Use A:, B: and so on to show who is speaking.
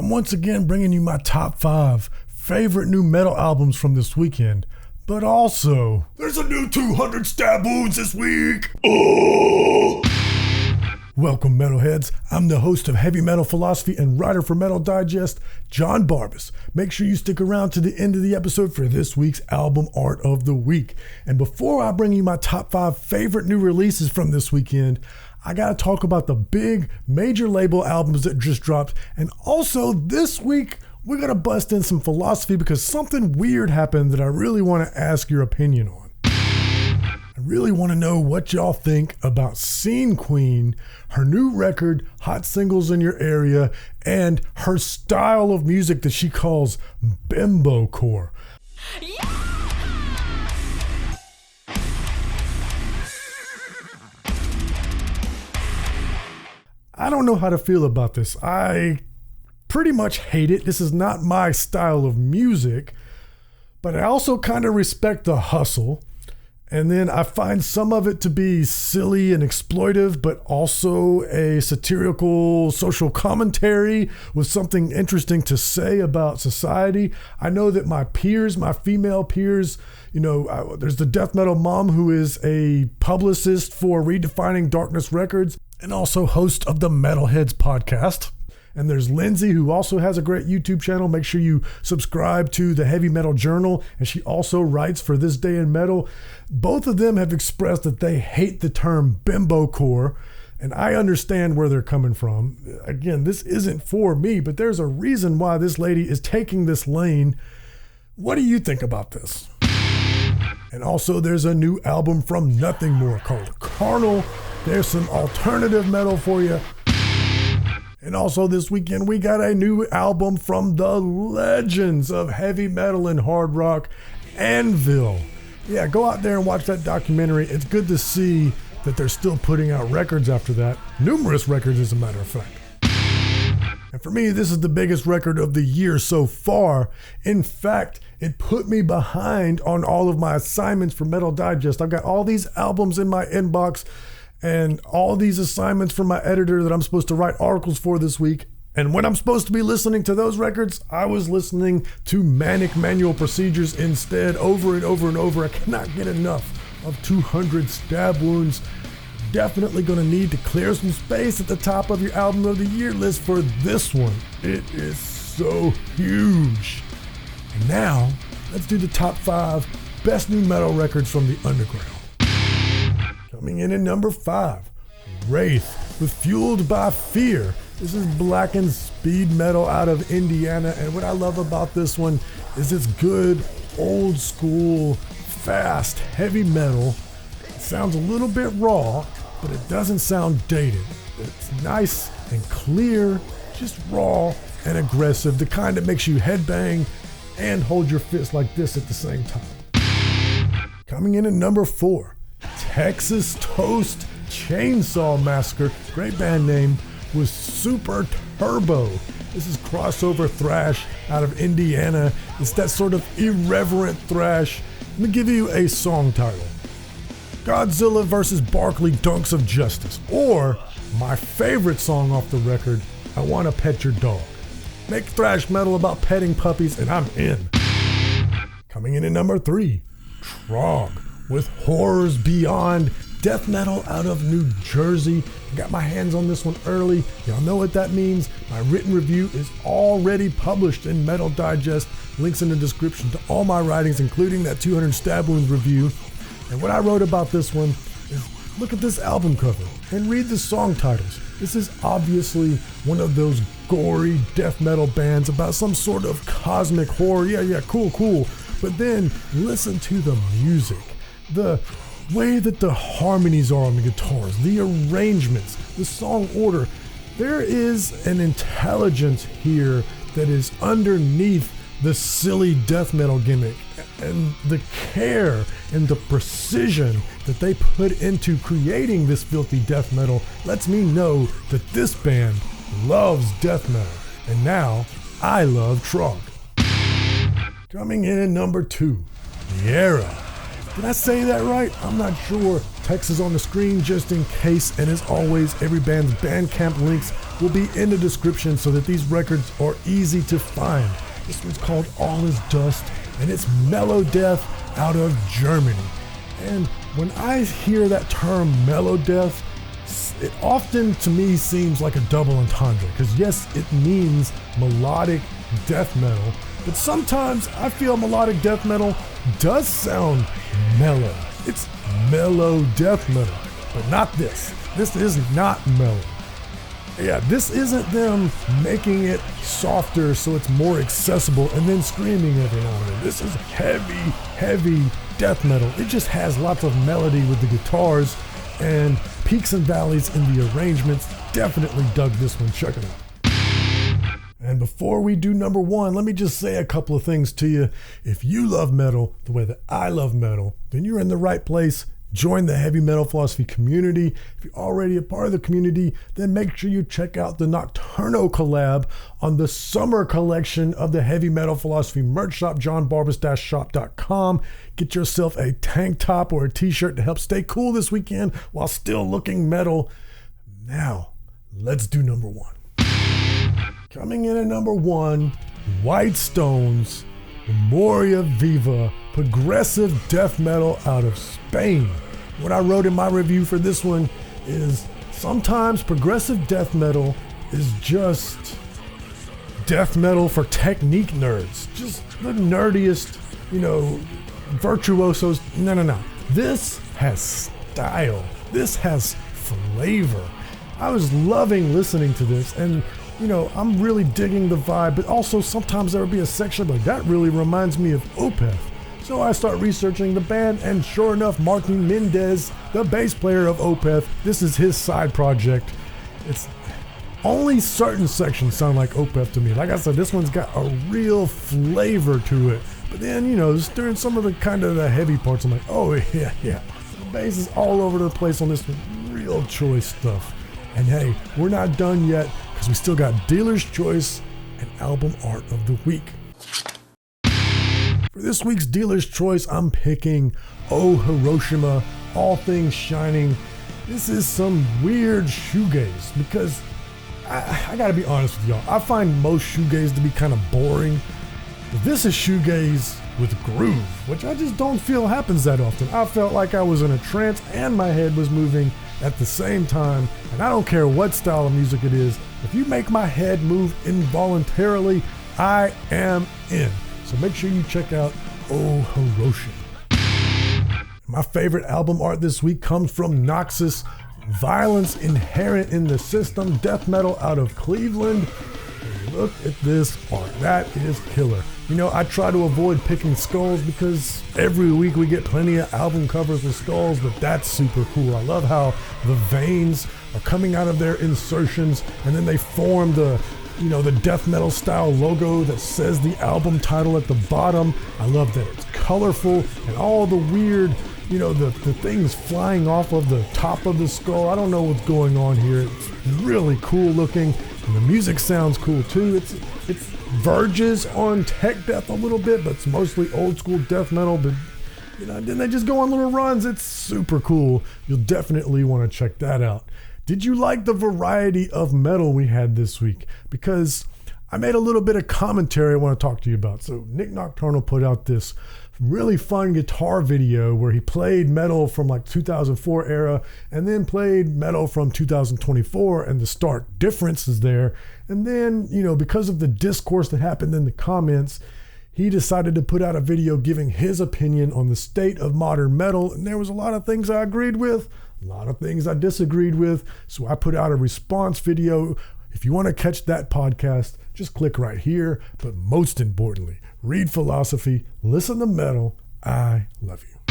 A: I'm once again bringing you my top 5 favorite new metal albums from this weekend, but also, there's a new 200 stab wounds this week! Oh! Welcome, metalheads. I'm the host of Heavy Metal Philosophy and writer for Metal Digest, John Barbas. Make sure you stick around to the end of the episode for this week's album art of the week. And before I bring you my top 5 favorite new releases from this weekend, I gotta talk about the big major label albums that just dropped. And also this week, we're gonna bust in some philosophy because something weird happened that I really wanna ask your opinion on. I really want to know what y'all think about Scen Queen, her new record, Hot Singles in Your Area, and her style of music that she calls Bimbocore. Yeah! I don't know how to feel about this. I pretty much hate it. This is not my style of music, but I also kind of respect the hustle. And then I find some of it to be silly and exploitive, but also a satirical social commentary with something interesting to say about society. I know that my peers, my female peers, there's the death metal mom who is a publicist for Redefining Darkness Records and also host of the Metalheads podcast. And there's Lindsay, who also has a great YouTube channel. Make sure you subscribe to the Heavy Metal Journal. And she also writes for This Day in Metal. Both of them have expressed that they hate the term Bimbocore. And I understand where they're coming from. Again, this isn't for me, but there's a reason why this lady is taking this lane. What do you think about this? And also there's a new album from Nothing More called Carnal. There's some alternative metal for you. And also this weekend, we got a new album from the legends of heavy metal and hard rock, Anvil. Yeah, go out there and watch that documentary. It's good to see that they're still putting out records after that. Numerous records, as a matter of fact. And for me, this is the biggest record of the year so far. In fact, it put me behind on all of my assignments for Metal Digest. I've got all these albums in my inbox and all these assignments from my editor that I'm supposed to write articles for this week. And when I'm supposed to be listening to those records, I was listening to Manic Manual Procedures instead, over and over and over. I cannot get enough of 200 Stab Wounds. Definitely going to need to clear some space at the top of your album of the year list for this one. It is so huge. And now, let's do the top 5 best new metal records from the underground. Coming in at number 5, Wraith with Fueled by Fear. This is blackened speed metal out of Indiana, and what I love about this one is it's good, old school, fast, heavy metal. It sounds a little bit raw, but it doesn't sound dated. It's nice and clear, just raw and aggressive, the kind that makes you headbang and hold your fist like this at the same time. Coming in at number 4, Texas Toast Chainsaw Massacre, great band name, with Super Turbo. This is crossover thrash out of Indiana. It's that sort of irreverent thrash. Let me give you a song title. Godzilla vs. Barkley Dunks of Justice. Or, my favorite song off the record, I Wanna Pet Your Dog. Make thrash metal about petting puppies and I'm in. Coming in at number 3, Tron with Horrors Beyond, death metal out of New Jersey. I got my hands on this one early. Y'all know what that means. My written review is already published in Metal Digest. Links in the description to all my writings, including that 200 Stab Wounds review. And what I wrote about this one is look at this album cover and read the song titles. This is obviously one of those gory death metal bands about some sort of cosmic horror. Yeah, cool. But then listen to the music. The way that the harmonies are on the guitars, the arrangements, the song order. There is an intelligence here that is underneath the silly death metal gimmick, and the care and the precision that they put into creating this filthy death metal lets me know that this band loves death metal. And now I love Tron. Coming in at number 2, Theera. Did I say that right? I'm not sure. Text is on the screen just in case, and as always, every band's Bandcamp links will be in the description so that these records are easy to find. This one's called All Is Dust, and it's mellow death out of Germany. And when I hear that term mellow death, it often to me seems like a double entendre, because yes, it means melodic death metal, but sometimes I feel melodic death metal does sound mellow. It's mellow death metal, but not this. This is not mellow. Yeah, this isn't them making it softer so it's more accessible and then screaming every now and then. This is heavy death metal. It just has lots of melody with the guitars and peaks and valleys in the arrangements. Definitely dug this one. Check it out. And before we do number one, let me just say a couple of things to you. If you love metal the way that I love metal, then you're in the right place. Join the Heavy Metal Philosophy community. If you're already a part of the community, then make sure you check out the Nocturno collab on the summer collection of the Heavy Metal Philosophy merch shop, johnbarbas-shop.com. Get yourself a tank top or a t-shirt to help stay cool this weekend while still looking metal. Now, let's do number one. Coming in at number one, White Stones, Memoria Viva, progressive death metal out of Spain. What I wrote in my review for this one is sometimes progressive death metal is just death metal for technique nerds. Just the nerdiest, virtuosos. No. This has style. This has flavor. I was loving listening to this, and I'm really digging the vibe, but also sometimes there would be a section like that really reminds me of Opeth. So I start researching the band, and sure enough, Martin Mendez, the bass player of Opeth, this is his side project. It's only certain sections sound like Opeth to me. Like I said, this one's got a real flavor to it. But then, just during some of the kind of the heavy parts, I'm like, oh yeah. The bass is all over the place on this one. Real choice stuff. And hey, we're not done yet, because we still got Dealer's Choice and Album Art of the Week. For this week's Dealer's Choice, I'm picking Oh Hiroshima, All Things Shining. This is some weird shoegaze, because I gotta be honest with y'all, I find most shoegaze to be kind of boring, but this is shoegaze with groove, which I just don't feel happens that often. I felt like I was in a trance and my head was moving at the same time, and I don't care what style of music it is. If you make my head move involuntarily, I am in. So make sure you check out Oh Hiroshima. My favorite album art this week comes from Noxus, Violence Inherent in the System, death metal out of Cleveland. And look at this art. That is killer. I try to avoid picking skulls because every week we get plenty of album covers with skulls, but that's super cool. I love how the veins are coming out of their insertions, and then they form the death metal style logo that says the album title at the bottom. I love that it's colorful and all the weird, the things flying off of the top of the skull. I don't know what's going on here. It's really cool looking, and the music sounds cool too. It verges on tech death a little bit, but it's mostly old school death metal. But then they just go on little runs. It's super cool. You'll definitely want to check that out. Did you like the variety of metal we had this week? Because I made a little bit of commentary I want to talk to you about. So Nick Nocturnal put out this really fun guitar video where he played metal from like 2004 era and then played metal from 2024, and the stark difference is there. And then, because of the discourse that happened in the comments, he decided to put out a video giving his opinion on the state of modern metal. And there was a lot of things I agreed with, a lot of things I disagreed with. So I put out a response video. If you want to catch that podcast, just click right here. But most importantly, read philosophy, listen to metal. I love you.